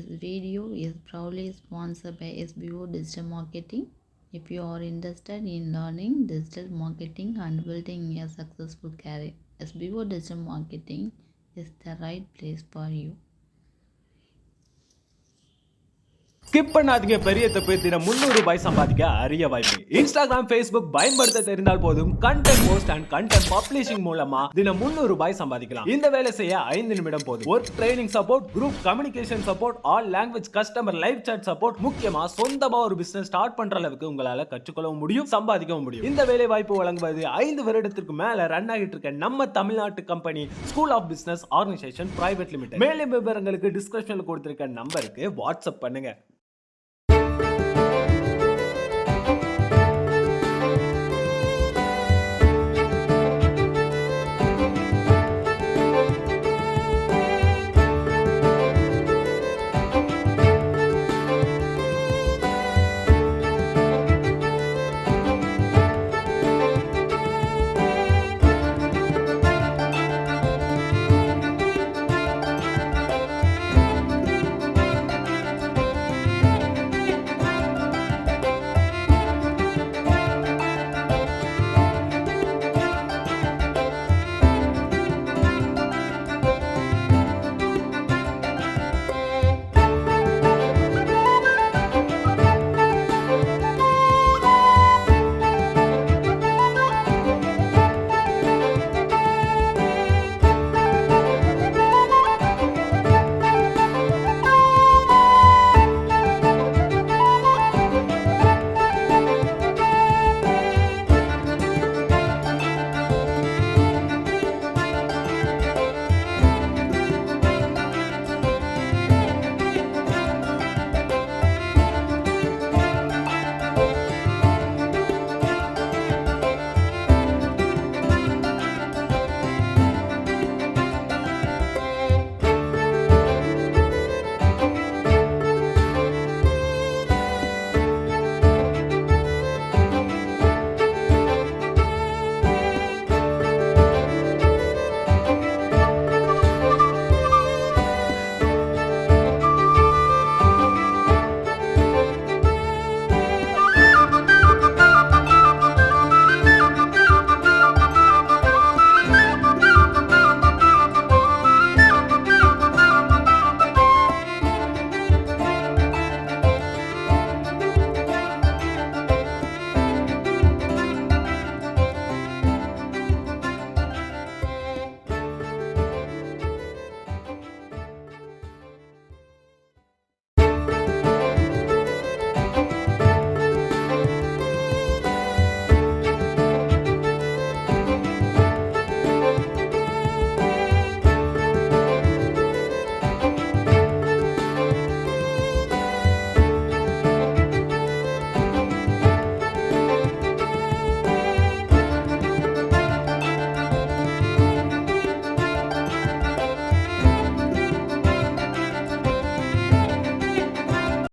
This video is proudly sponsored by SBO Digital Marketing. If you are interested in learning digital marketing and building a successful career, SBO Digital Marketing is the right place for you. Skip பண்ணாதீங்க. பெரிய தப்பு. தினம் 300 ரூபாய் சம்பாதிக்க அரிய வாய்ப்பு. Instagram, Facebook பயன்படுத்த தெரிந்தால் போதும் content post and content publishing மூலமா தினம் 300 ரூபாய் சம்பாதிக்கலாம். இந்த வேலை செய்ய 5 நிமிடம் போதும். Work training support, group communication support, all language customer live chat support, முக்கியமா சொந்தமா ஒரு பிசினஸ் ஸ்டார்ட் பண்ற அளவுக்கு உங்களால கற்றுக்கொள்ளவும் முடியும், சம்பாதிக்கவும் முடியும். இந்த வேலை வாய்ப்பு வழங்குவது 5 வருடத்திற்கு மேல ரன் ஆகிட்டு இருக்க நம்ம தமிழ்நாட்டு company school of business organisation private limited. மேலும் விவரங்களுக்கு டிஸ்கிரிப்ஷன்ல கொடுத்திருக்க நம்பருக்கு வாட்ஸ்அப் பண்ணுங்க.